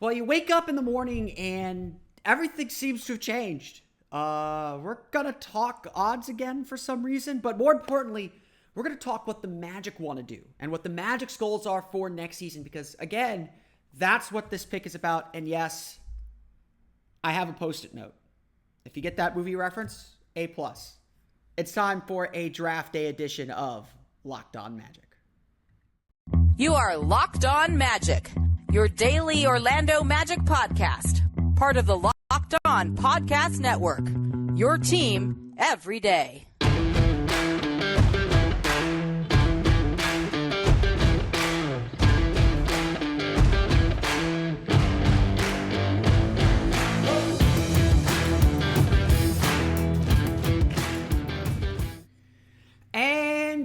Well, you wake up in the morning and everything seems to have changed. We're going to talk odds again for some reason, but more importantly, we're going to talk what the Magic want to do and what the Magic's goals are for next season because, again, that's what this pick is about. And yes, I have a Post-it note. If you get that movie reference, A+. It's time for a draft day edition of Locked On Magic. You are Locked On Magic, your daily Orlando Magic podcast, part of the Locked On Podcast Network, your team every day.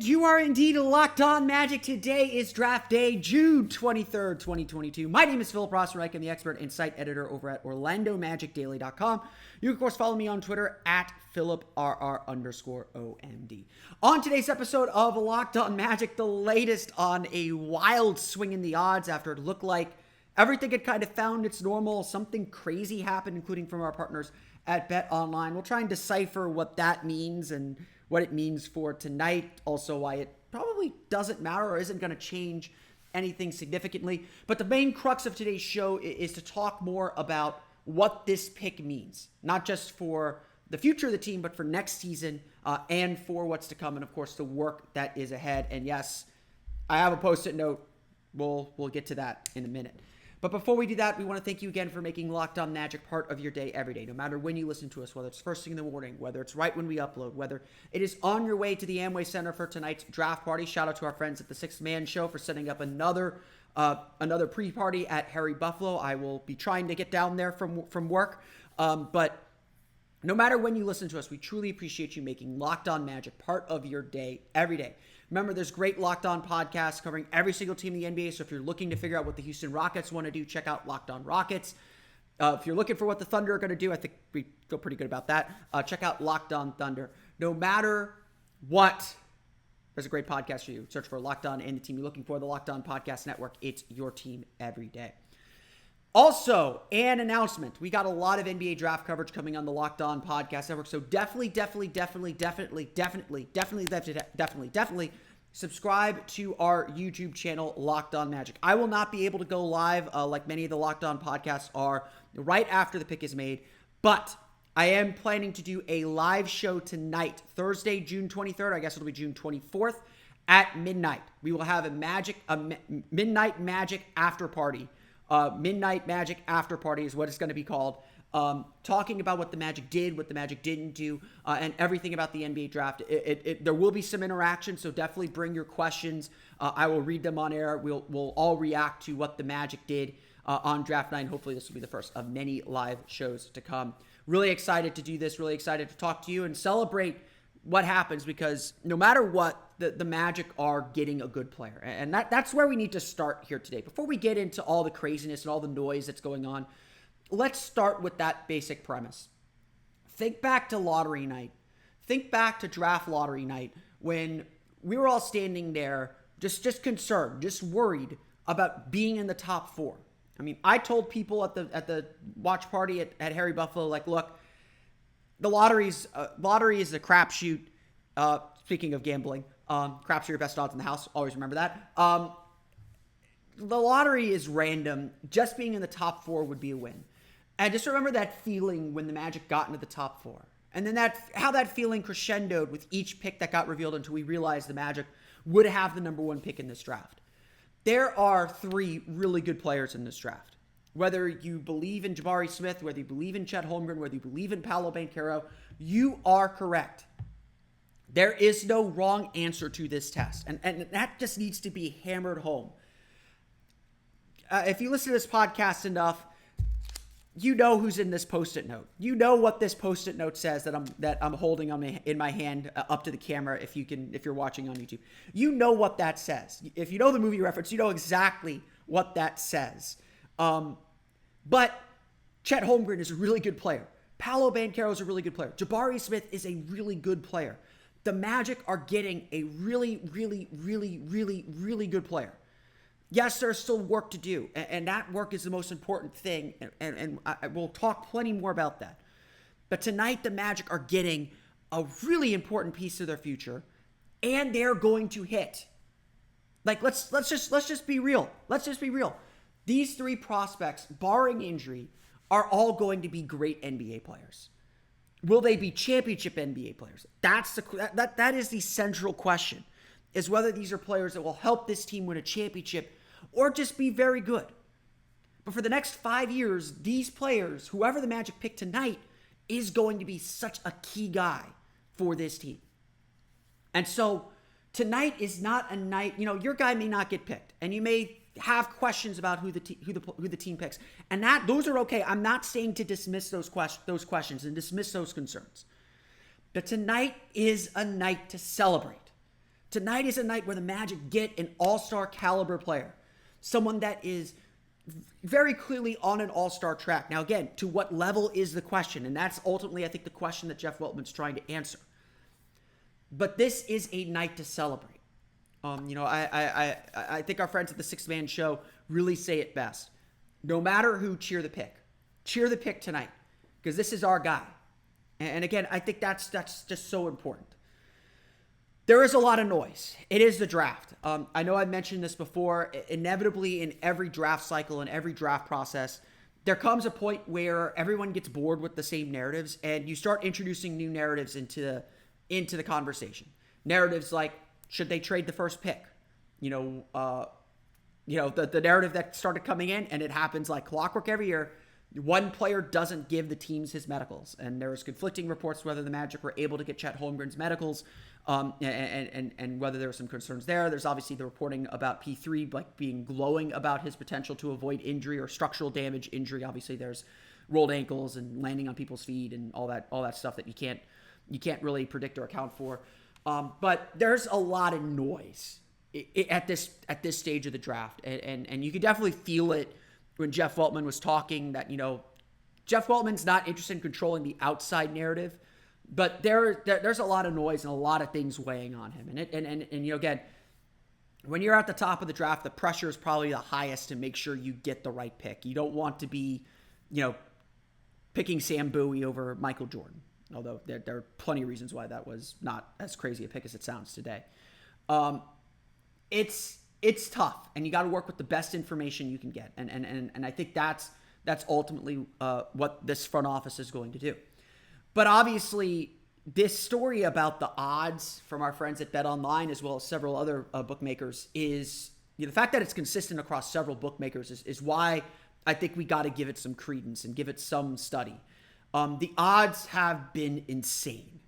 You are indeed Locked On Magic. Today is draft day, June 23rd, 2022. My name is Philip Rossreich. I'm the expert and site editor over at OrlandoMagicDaily.com. You, of course, follow me on Twitter at PhilipRR_OMD. On today's episode of Locked On Magic, the latest on a wild swing in the odds after it looked like everything had kind of found its normal. Something crazy happened, including from our partners at BetOnline. We'll try and decipher what that means and what it means for tonight, also why it probably doesn't matter or isn't going to change anything significantly. But the main crux of today's show is to talk more about what this pick means, not just for the future of the team, but for next season and for what's to come, and of course the work that is ahead. And yes, I have a Post-it note. We'll get to that in a minute. But before we do that, we want to thank you again for making Locked On Magic part of your day every day, no matter when you listen to us, whether it's first thing in the morning, whether it's right when we upload, whether it is on your way to the Amway Center for tonight's draft party. Shout out to our friends at the Sixth Man Show for setting up another pre-party at Harry Buffalo. I will be trying to get down there from work. But no matter when you listen to us, we truly appreciate you making Locked On Magic part of your day every day. Remember, there's great Locked On podcasts covering every single team in the NBA. So if you're looking to figure out what the Houston Rockets want to do, check out Locked On Rockets. If you're looking for what the Thunder are going to do, I think we feel pretty good about that. Check out Locked On Thunder. No matter what, there's a great podcast for you. Search for Locked On and the team you're looking for, the Locked On Podcast Network. It's your team every day. Also, an announcement. We got a lot of NBA draft coverage coming on the Locked On Podcast Network. So definitely subscribe to our YouTube channel, Locked On Magic. I will not be able to go live like many of the Locked On podcasts are right after the pick is made, but I am planning to do a live show tonight, Thursday, June 23rd. I guess it'll be June 24th at midnight. We will have a midnight Magic after party. Midnight Magic After Party is what it's going to be called. Talking about what the Magic did, what the Magic didn't do, and everything about the NBA draft. There will be some interaction, so definitely bring your questions. I will read them on air. We'll all react to what the Magic did on draft night. Hopefully this will be the first of many live shows to come. Really excited to do this. Really excited to talk to you and celebrate what happens, because no matter what, the Magic are getting a good player. And that's where we need to start here today. Before we get into all the craziness and all the noise that's going on, let's start with that basic premise. Think back to lottery night. Think back to draft lottery night when we were all standing there just concerned, just worried about being in the top four. I mean, I told people at the watch party at Harry Buffalo, like, look, the lottery is a crapshoot. Speaking of gambling, craps are your best odds in the house. Always remember that. The lottery is random. Just being in the top four would be a win. And just remember that feeling when the Magic got into the top four. And then how that feeling crescendoed with each pick that got revealed until we realized the Magic would have the number one pick in this draft. There are three really good players in this draft. Whether you believe in Jabari Smith, whether you believe in Chet Holmgren, whether you believe in Paolo Banchero, you are correct. There is no wrong answer to this test. And that just needs to be hammered home. If you listen to this podcast enough, you know who's in this Post-it note. You know what this Post-it note says that I'm holding in my hand up to the camera. If you're watching on YouTube, you know what that says. If you know the movie reference, you know exactly what that says. But Chet Holmgren is a really good player. Paolo Banchero is a really good player. Jabari Smith is a really good player. The Magic are getting a really, really, really, really, really good player. Yes, there's still work to do, and that work is the most important thing, and I will talk plenty more about that. But tonight, the Magic are getting a really important piece of their future, and they're going to hit. Like, let's just be real. Let's just be real. These three prospects, barring injury, are all going to be great NBA players. Will they be championship NBA players? That is the central question, is whether these are players that will help this team win a championship or just be very good. But for the next 5 years, these players, whoever the Magic pick tonight, is going to be such a key guy for this team. And so tonight is not a night, your guy may not get picked, and you may have questions about who the team picks, and those are okay. I'm not saying to dismiss those questions and dismiss those concerns. But tonight is a night to celebrate. Tonight is a night where the Magic get an all-star caliber player, someone that is very clearly on an all-star track. Now, again, to what level is the question? And that's ultimately, I think, the question that Jeff Weltman's trying to answer. But this is a night to celebrate. I think our friends at the Sixth Man Show really say it best. No matter who, cheer the pick. Cheer the pick tonight, because this is our guy. And again, I think that's just so important. There is a lot of noise. It is the draft. I know I mentioned this before. Inevitably, in every draft cycle and every draft process, there comes a point where everyone gets bored with the same narratives, and you start introducing new narratives into the conversation. Narratives like, should they trade the first pick? The narrative that started coming in, and it happens like clockwork every year. One player doesn't give the teams his medicals, and there's conflicting reports whether the Magic were able to get Chet Holmgren's medicals, and whether there were some concerns there. There's obviously the reporting about P3 like being glowing about his potential to avoid injury or structural damage. Injury, obviously, there's rolled ankles and landing on people's feet and all that stuff that you can't really predict or account for. But there's a lot of noise at this stage of the draft, and you could definitely feel it when Jeff Weltman was talking that, Jeff Weltman's not interested in controlling the outside narrative, but there's a lot of noise and a lot of things weighing on him. And again, when you're at the top of the draft, the pressure is probably the highest to make sure you get the right pick. You don't want to be, picking Sam Bowie over Michael Jordan. Although there are plenty of reasons why that was not as crazy a pick as it sounds today. It's tough, and you got to work with the best information you can get. And I think that's ultimately what this front office is going to do. But obviously, this story about the odds from our friends at BetOnline, as well as several other bookmakers, is the fact that it's consistent across several bookmakers is why I think we got to give it some credence and give it some study. The odds have been insane.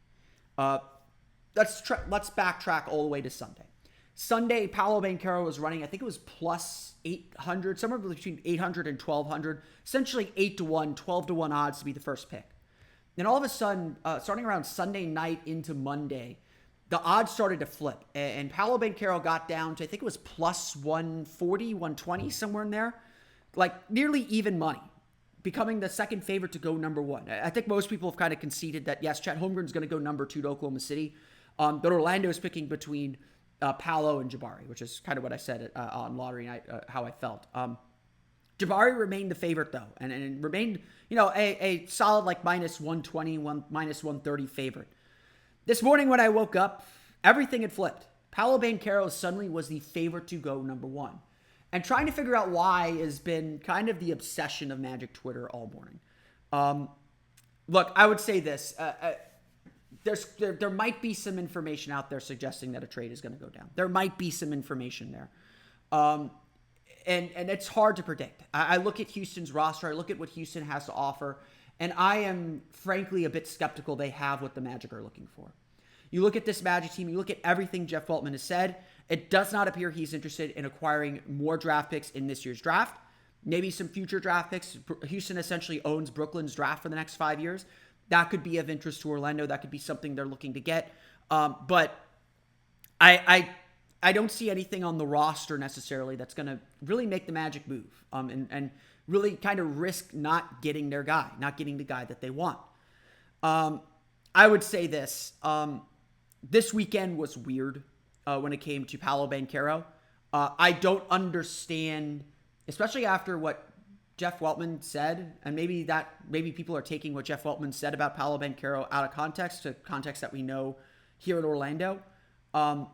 Let's backtrack all the way to Sunday. Sunday, Paolo Banchero was running, I think it was plus 800, somewhere between 800 and 1,200, essentially 8-1, 12-1 odds to be the first pick. Then all of a sudden, starting around Sunday night into Monday, the odds started to flip. And Paolo Banchero got down to, I think it was plus 140, 120, somewhere in there. Like nearly even money, becoming the second favorite to go number one. I think most people have kind of conceded that, yes, Chet Holmgren's going to go number 2 to Oklahoma City. But Orlando is picking between Paolo and Jabari, which is kind of what I said on lottery night, how I felt. Jabari remained the favorite, though, and remained, a solid like minus 120, minus 130 favorite. This morning when I woke up, everything had flipped. Paolo Banchero suddenly was the favorite to go number one. And trying to figure out why has been kind of the obsession of Magic Twitter all morning. Look, I would say this. There might be some information out there suggesting that a trade is going to go down. There might be some information there. And it's hard to predict. I look at Houston's roster. I look at what Houston has to offer. And I am, frankly, a bit skeptical they have what the Magic are looking for. You look at this Magic team. You look at everything Jeff Weltman has said. It does not appear he's interested in acquiring more draft picks in this year's draft. Maybe some future draft picks. Houston essentially owns Brooklyn's draft for the next 5 years. That could be of interest to Orlando. That could be something they're looking to get. But I don't see anything on the roster necessarily that's going to really make the Magic move and really kind of risk not getting their guy, not getting the guy that they want. I would say this. This weekend was weird when it came to Paolo Banchero. I don't understand, especially after what Jeff Weltman said, and maybe people are taking what Jeff Weltman said about Paolo Banchero out of context to context that we know here in Orlando. I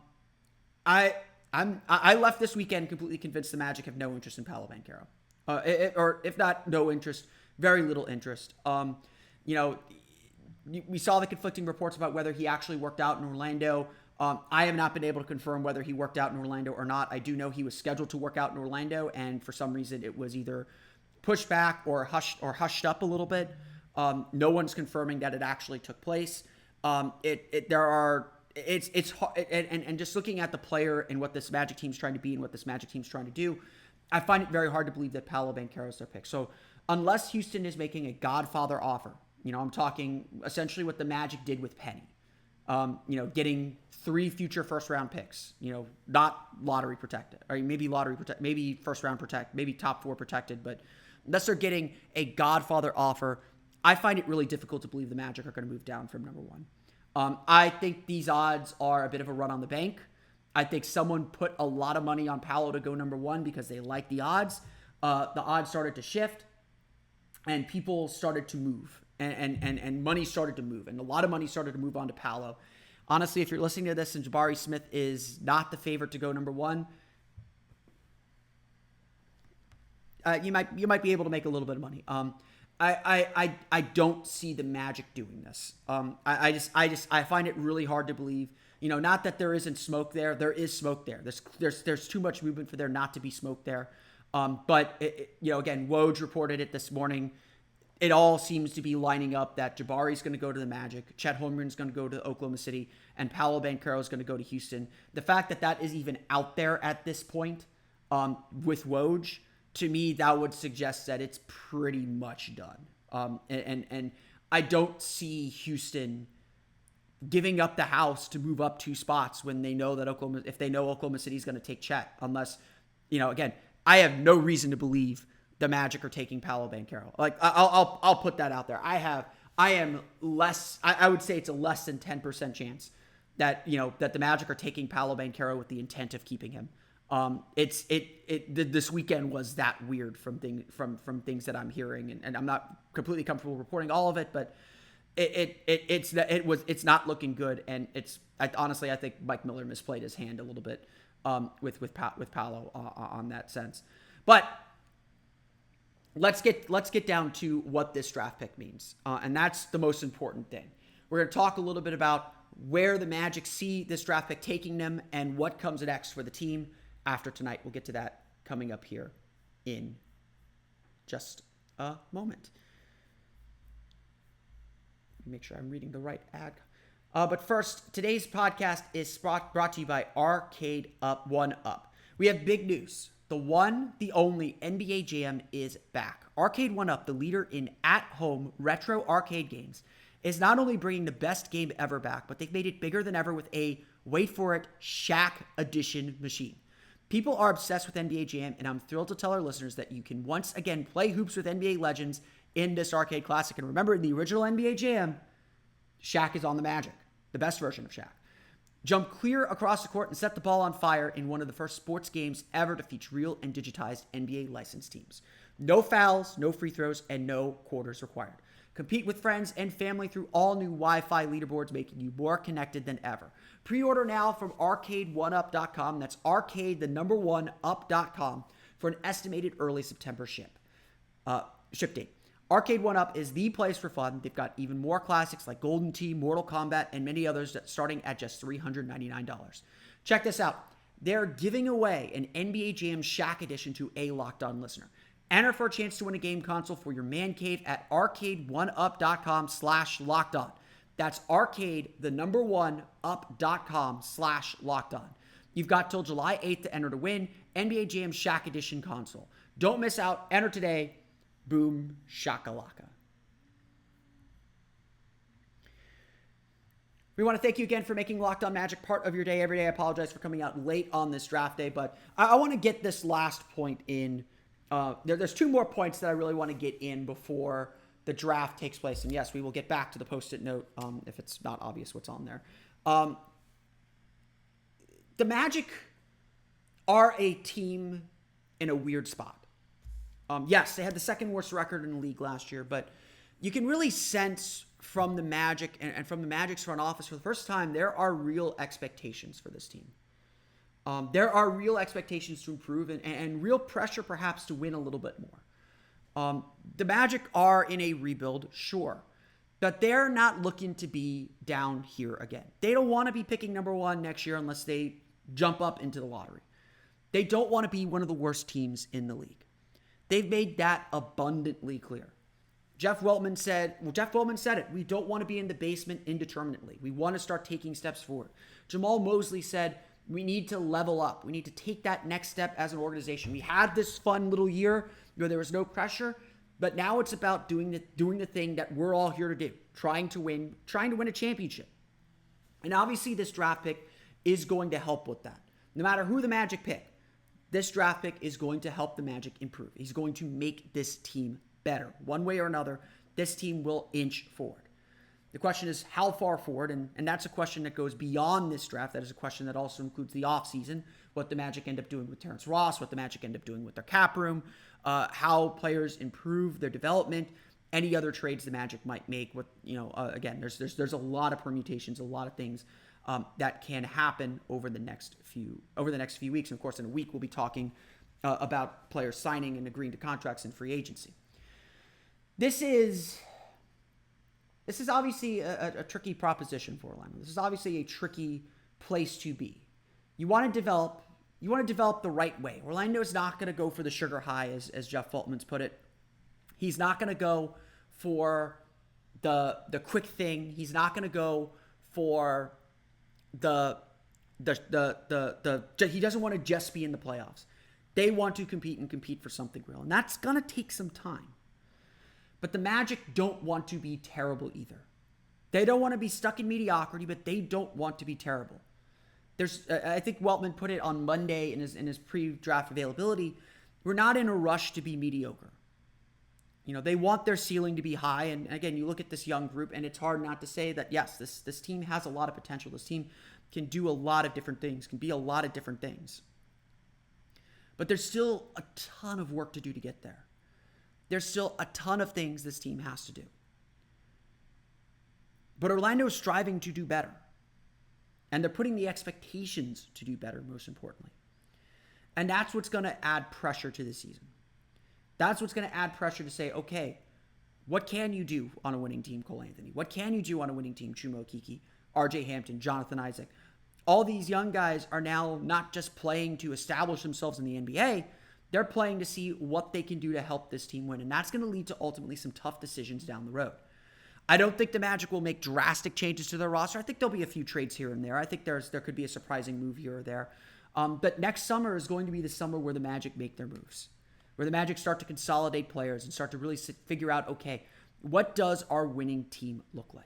left this weekend completely convinced the Magic have no interest in Paolo Banchero, or if not no interest, very little interest. We saw the conflicting reports about whether he actually worked out in Orlando. I have not been able to confirm whether he worked out in Orlando or not. I do know he was scheduled to work out in Orlando, and for some reason it was either pushed back or hushed up a little bit. No one's confirming that it actually took place. It's hard, and just looking at the player and what this Magic team's trying to be and what this Magic team's trying to do, I find it very hard to believe that Paolo Banchero is their pick. So unless Houston is making a Godfather offer, I'm talking essentially what the Magic did with Penny. Getting 3 future first round picks, not lottery protected, or maybe first round protect, maybe top 4 protected, but unless they're getting a Godfather offer, I find it really difficult to believe the Magic are going to move down from number 1. I think these odds are a bit of a run on the bank. I think someone put a lot of money on Paolo to go number 1 because they like the odds. The odds started to shift, and people started to move, and money started to move, and a lot of money started to move on to Paolo. Honestly, if you're listening to this and Jabari Smith is not the favorite to go number 1, you might be able to make a little bit of money. I don't see the Magic doing this. I find it really hard to believe. Not that there isn't smoke there. There is smoke there. There's too much movement for there not to be smoke there. But again, Woj reported it this morning. It all seems to be lining up that Jabari's going to go to the Magic, Chet Holmgren's going to go to Oklahoma City, and Paolo Banchero is going to go to Houston. The fact that that is even out there at this point with Woj, to me, that would suggest that it's pretty much done. And I don't see Houston giving up the house to move up 2 spots when they know that Oklahoma City is going to take Chet, unless, again, I have no reason to believe the Magic are taking Paolo Banchero. Like, I'll put that out there. I would say it's a less than 10% chance that the Magic are taking Paolo Banchero with the intent of keeping him. This weekend was that weird from things that I'm hearing, and I'm not completely comfortable reporting all of it, but it's not looking good, and honestly I think Mike Miller misplayed his hand a little bit with Paolo on that sense. But let's get down to what this draft pick means, and that's the most important thing. We're going to talk a little bit about where the Magic see this draft pick taking them and what comes next for the team after tonight. We'll get to that coming up here in just a moment. Make sure I'm reading the right ad. But first, today's podcast is brought to you by Arcade One Up. We have big news. The one, the only NBA Jam is back. Arcade One Up, the leader in at-home retro arcade games, is not only bringing the best game ever back, but they've made it bigger than ever with a, wait for it, Shaq Edition machine. People are obsessed with NBA Jam, and I'm thrilled to tell our listeners that you can once again play hoops with NBA legends in this arcade classic. And remember, in the original NBA Jam, Shaq is on the Magic, the best version of Shaq. Jump clear across the court and set the ball on fire in one of the first sports games ever to feature real and digitized NBA licensed teams. No fouls, no free throws, and no quarters required. Compete with friends and family through all new Wi-Fi leaderboards, making you more connected than ever. Pre-order now from arcade1up.com. That's arcade1up.com for an estimated early September ship date. Arcade One Up is the place for fun. They've got even more classics like Golden Tee, Mortal Kombat, and many others starting at just $399. Check this out. They're giving away an NBA Jam Shaq edition to a Locked On listener. Enter for a chance to win a game console for your man cave at arcade1up.com/lockedon. That's arcade1up.com/lockedon. You've got till July 8th to enter to win NBA Jam Shaq Edition console. Don't miss out. Enter today. Boom shakalaka. We want to thank you again for making Locked On Magic part of your day every day. I apologize for coming out late on this draft day, but I want to get this last point in. There's 2 more points that I really want to get in before the draft takes place. And yes, we will get back to the post-it note if it's not obvious what's on there. The Magic are a team in a weird spot. Yes, they had the second worst record in the league last year, but you can really sense from the Magic and from the Magic's front office for the first time, there are real expectations for this team. There are real expectations to improve and real pressure perhaps to win a little bit more. The Magic are in a rebuild, sure, but they're not looking to be down here again. They don't want to be picking number one next year unless they jump up into the lottery. They don't want to be one of the worst teams in the league. They've made that abundantly clear. Jeff Weltman said it. We don't want to be in the basement indeterminately. We want to start taking steps forward. Jamal Mosley said, we need to level up. We need to take that next step as an organization. We had this fun little year where there was no pressure, but now it's about doing the thing that we're all here to do, trying to win a championship. And obviously this draft pick is going to help with that. No matter who the Magic pick, this draft pick is going to help the Magic improve. He's going to make this team better. One way or another, this team will inch forward. The question is how far forward, and that's a question that goes beyond this draft. That is a question that also includes the offseason, what the Magic end up doing with Terrence Ross, what the Magic end up doing with their cap room, how players improve their development, any other trades the Magic might make. Again, there's a lot of permutations, a lot of things that can happen over the next few weeks. And of course, in a week, we'll be talking about players signing and agreeing to contracts in free agency. This is obviously a tricky proposition for Orlando. This is obviously a tricky place to be. You want to develop the right way. Orlando is not going to go for the sugar high, as Jeff Feltman's put it. He's not going to go for the quick thing. He's not going to go for he doesn't want to just be in the playoffs. They want to compete for something real, and that's going to take some time. But the Magic don't want to be terrible either. They don't want to be stuck in mediocrity, but they don't want to be terrible. I think Weltman put it on Monday in his pre-draft availability. We're not in a rush to be mediocre. They want their ceiling to be high. And again, you look at this young group, and it's hard not to say that, yes, this team has a lot of potential. This team can do a lot of different things, can be a lot of different things. But there's still a ton of work to do to get there. There's still a ton of things this team has to do. But Orlando is striving to do better. And they're putting the expectations to do better, most importantly. And that's what's going to add pressure to the season. That's what's going to add pressure to say, okay, what can you do on a winning team, Cole Anthony? What can you do on a winning team, Chuma Okeke, RJ Hampton, Jonathan Isaac? All these young guys are now not just playing to establish themselves in the NBA. They're playing to see what they can do to help this team win. And that's going to lead to ultimately some tough decisions down the road. I don't think the Magic will make drastic changes to their roster. I think there'll be a few trades here and there. I think there could be a surprising move here or there. But next summer is going to be the summer where the Magic make their moves, where the Magic start to consolidate players and start to really figure out, okay, what does our winning team look like?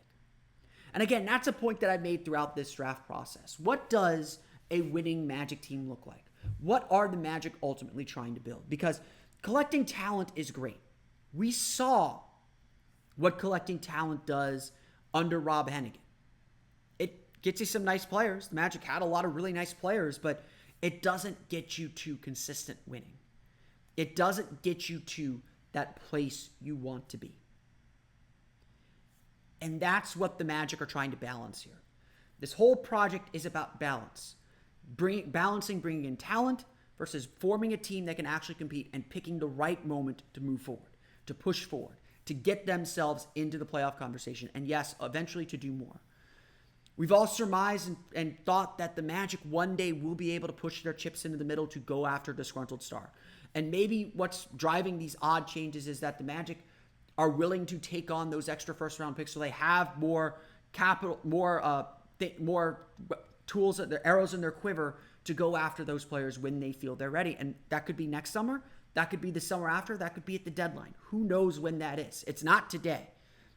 And again, that's a point that I've made throughout this draft process. What does a winning Magic team look like? What are the Magic ultimately trying to build? Because collecting talent is great. We saw what collecting talent does under Rob Hennigan. It gets you some nice players. The Magic had a lot of really nice players, but it doesn't get you to consistent winning. It doesn't get you to that place you want to be. And that's what the Magic are trying to balance here. This whole project is about balance. Bringing in talent versus forming a team that can actually compete and picking the right moment to move forward, to push forward, to get themselves into the playoff conversation, and yes, eventually to do more. We've all surmised and thought that the Magic one day will be able to push their chips into the middle to go after a disgruntled star. And maybe what's driving these odd changes is that the Magic are willing to take on those extra first-round picks so they have more capital, more tools, their arrows in their quiver to go after those players when they feel they're ready. And that could be next summer. That could be the summer after. That could be at the deadline. Who knows when that is? It's not today.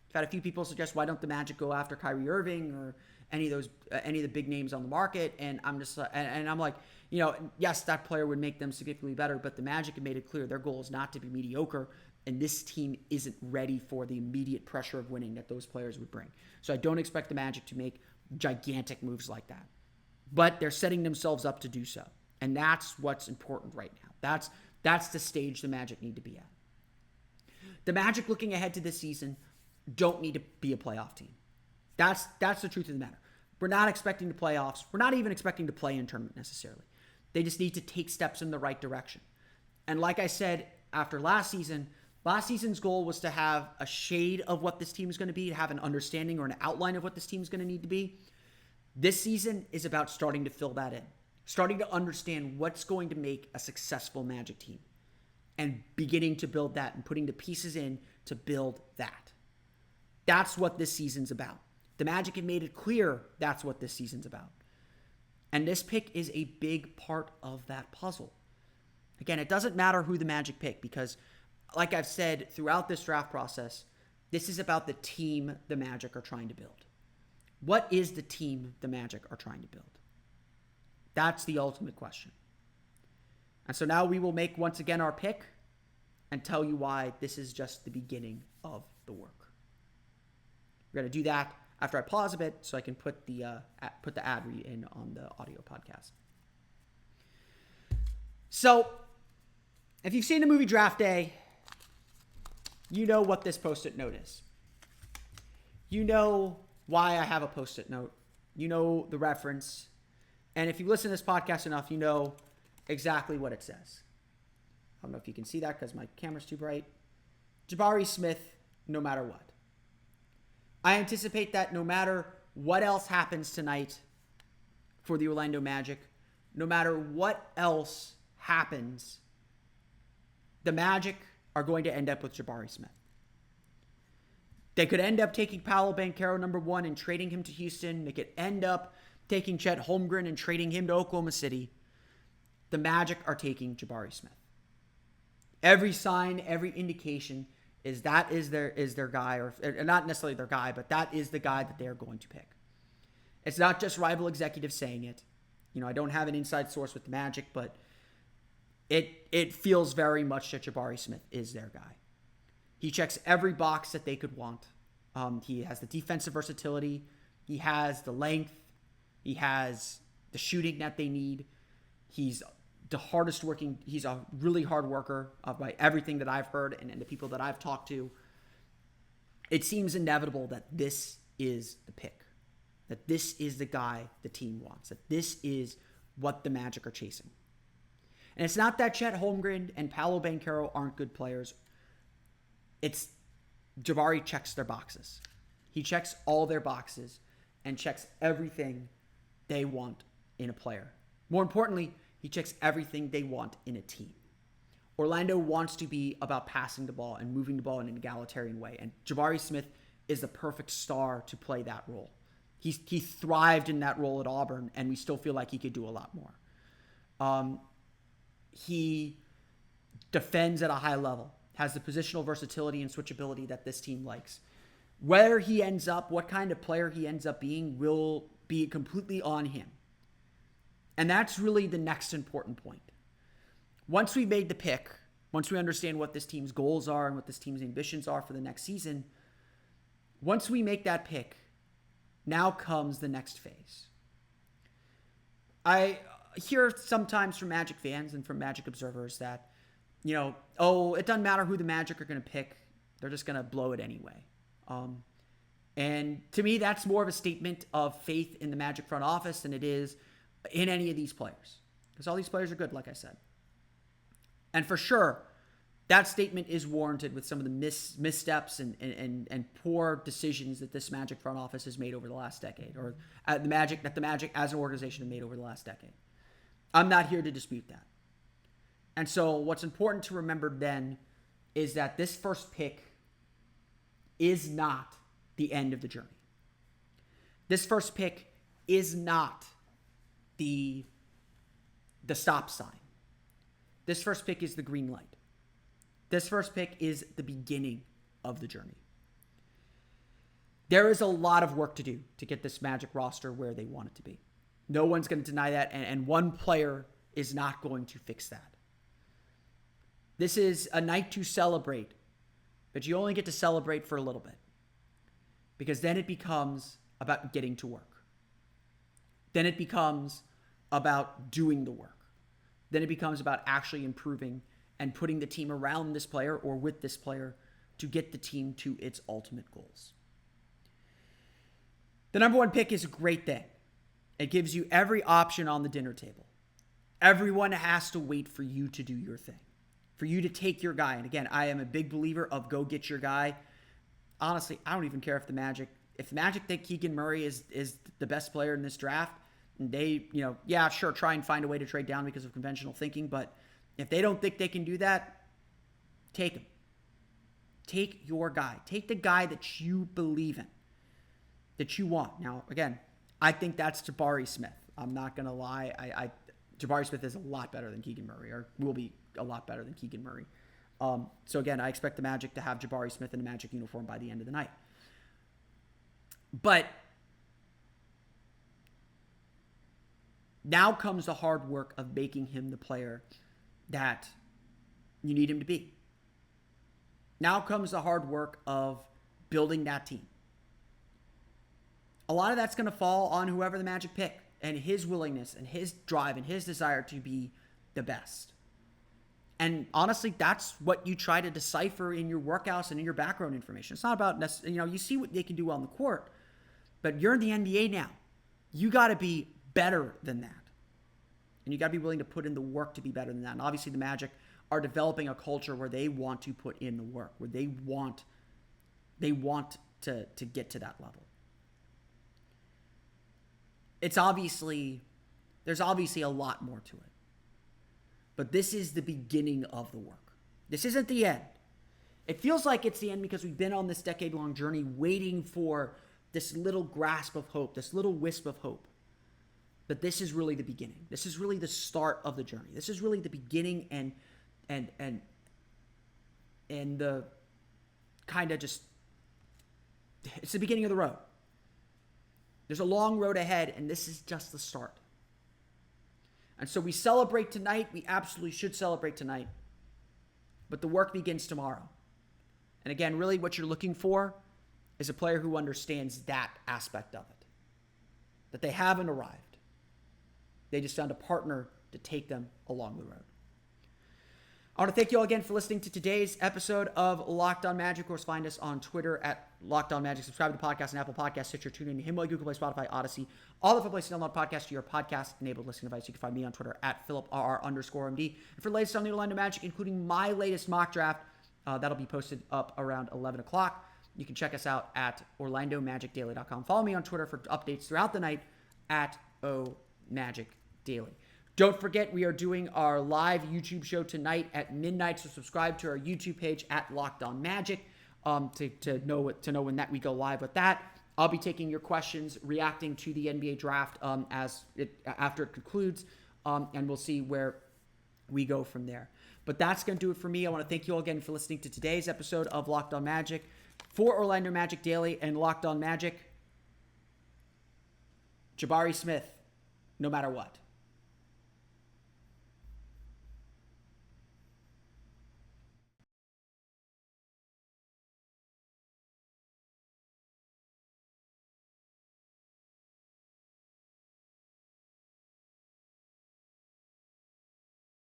I've had a few people suggest, why don't the Magic go after Kyrie Irving or any of the big names on the market? And I'm just, and I'm like, yes, that player would make them significantly better, but the Magic have made it clear their goal is not to be mediocre, and this team isn't ready for the immediate pressure of winning that those players would bring. So I don't expect the Magic to make gigantic moves like that. But they're setting themselves up to do so. And that's what's important right now. That's the stage the Magic need to be at. The Magic looking ahead to this season don't need to be a playoff team. That's the truth of the matter. We're not expecting the playoffs. We're not even expecting to play in tournament necessarily. They just need to take steps in the right direction. And like I said, after last season's goal was to have a shade of what this team is going to be, to have an understanding or an outline of what this team is going to need to be. This season is about starting to fill that in, starting to understand what's going to make a successful Magic team and beginning to build that and putting the pieces in to build that. That's what this season's about. The Magic have made it clear that's what this season's about. And this pick is a big part of that puzzle. Again, it doesn't matter who the Magic pick because, like I've said throughout this draft process, this is about the team the Magic are trying to build. What is the team the Magic are trying to build? That's the ultimate question. And so now we will make once again our pick and tell you why this is just the beginning of the work. We're going to do that after I pause a bit so I can put the ad read in on the audio podcast. So, if you've seen the movie Draft Day, you know what this Post-it note is. You know why I have a Post-it note. You know the reference. And if you listen to this podcast enough, you know exactly what it says. I don't know if you can see that because my camera's too bright. Jabari Smith, no matter what. I anticipate that no matter what else happens tonight for the Orlando Magic, no matter what else happens, the Magic are going to end up with Jabari Smith. They could end up taking Paolo Banchero number 1 and trading him to Houston. They could end up taking Chet Holmgren and trading him to Oklahoma City. The Magic are taking Jabari Smith. Every sign, every indication is that is their guy, or not necessarily their guy, but that is the guy that they're going to pick. It's not just rival executives saying it. You know, I don't have an inside source with the Magic, but it feels very much that Jabari Smith is their guy. He checks every box that they could want. He has the defensive versatility. He has the length. He has the shooting that they need. He's the hardest working. He's a really hard worker by everything that I've heard and the people that I've talked to. It seems inevitable that this is the pick, that this is the guy the team wants, that this is what the Magic are chasing. And it's not that Chet Holmgren and Paolo Banchero aren't good players. It's Jabari checks their boxes. He checks all their boxes and checks everything they want in a player. More importantly, he checks everything they want in a team. Orlando wants to be about passing the ball and moving the ball in an egalitarian way. And Jabari Smith is the perfect star to play that role. He thrived in that role at Auburn, and we still feel like he could do a lot more. He defends at a high level, has the positional versatility and switchability that this team likes. Where he ends up, what kind of player he ends up being, will be completely on him. And that's really the next important point. Once we made the pick, once we understand what this team's goals are and what this team's ambitions are for the next season, once we make that pick, now comes the next phase. I hear sometimes from Magic fans and from Magic observers that, it doesn't matter who the Magic are going to pick. They're just going to blow it anyway. And to me, that's more of a statement of faith in the Magic front office than it is in any of these players. Because all these players are good, like I said. And for sure, that statement is warranted with some of the missteps and poor decisions that this Magic front office has made over the last decade, or the Magic as an organization have made over the last decade. I'm not here to dispute that. And so what's important to remember then is that this first pick is not the end of the journey. This first pick is not the stop sign. This first pick is the green light. This first pick is the beginning of the journey. There is a lot of work to do to get this Magic roster where they want it to be. No one's going to deny that, and one player is not going to fix that. This is a night to celebrate, but you only get to celebrate for a little bit, because then it becomes about getting to work. Then it becomes about doing the work. then it becomes about actually improving and putting the team around this player or with this player to get the team to its ultimate goals. The number one pick is a great thing. It gives you every option on the dinner table. Everyone has to wait for you to do your thing, for you to take your guy. And again, I am a big believer of go get your guy. Honestly, I don't even care if the Magic think Keegan Murray is the best player in this draft, and they, sure, try and find a way to trade down because of conventional thinking. But if they don't think they can do that, take him. Take your guy. Take the guy that you believe in, that you want. Now, again, I think that's Jabari Smith. I'm not going to lie. Jabari Smith is a lot better than Keegan Murray, or will be a lot better than Keegan Murray. So again, I expect the Magic to have Jabari Smith in a Magic uniform by the end of the night. But now comes the hard work of making him the player that you need him to be. Now comes the hard work of building that team. A lot of that's going to fall on whoever the Magic pick and his willingness and his drive and his desire to be the best. And honestly, that's what you try to decipher in your workouts and in your background information. It's not about necessarily, you see what they can do on the court, but you're in the NBA now. You got to be better than that. And you got to be willing to put in the work to be better than that. And obviously the Magic are developing a culture where they want to put in the work, where they want to get to that level. There's obviously a lot more to it. But this is the beginning of the work. This isn't the end. It feels like it's the end because we've been on this decade-long journey waiting for this little grasp of hope, this little wisp of hope. But this is really the beginning. This is really the start of the journey. This is really the beginning and the kind of just, it's the beginning of the road. There's a long road ahead, and this is just the start. And so we celebrate tonight. We absolutely should celebrate tonight. But the work begins tomorrow. And again, really what you're looking for is a player who understands that aspect of it. That they haven't arrived. They just found a partner to take them along the road. I want to thank you all again for listening to today's episode of Locked On Magic. Of course, find us on Twitter at Locked On Magic. Subscribe to the podcast on Apple Podcasts, Stitcher, TuneIn, Himalaya, Google Play, Spotify, Odyssey. All the fun places to download podcasts to your podcast-enabled listening device. You can find me on Twitter at PhilipRR_MD. And for the latest on the Orlando Magic, including my latest mock draft, that'll be posted up around 11 o'clock. You can check us out at OrlandoMagicDaily.com. Follow me on Twitter for updates throughout the night at OMagicDaily. Don't forget, we are doing our live YouTube show tonight at midnight, so subscribe to our YouTube page at Locked On Magic to know when that we go live with that. I'll be taking your questions, reacting to the NBA draft after it concludes, and we'll see where we go from there. But that's going to do it for me. I want to thank you all again for listening to today's episode of Locked On Magic. For Orlando Magic Daily and Locked On Magic, Jabari Smith, no matter what.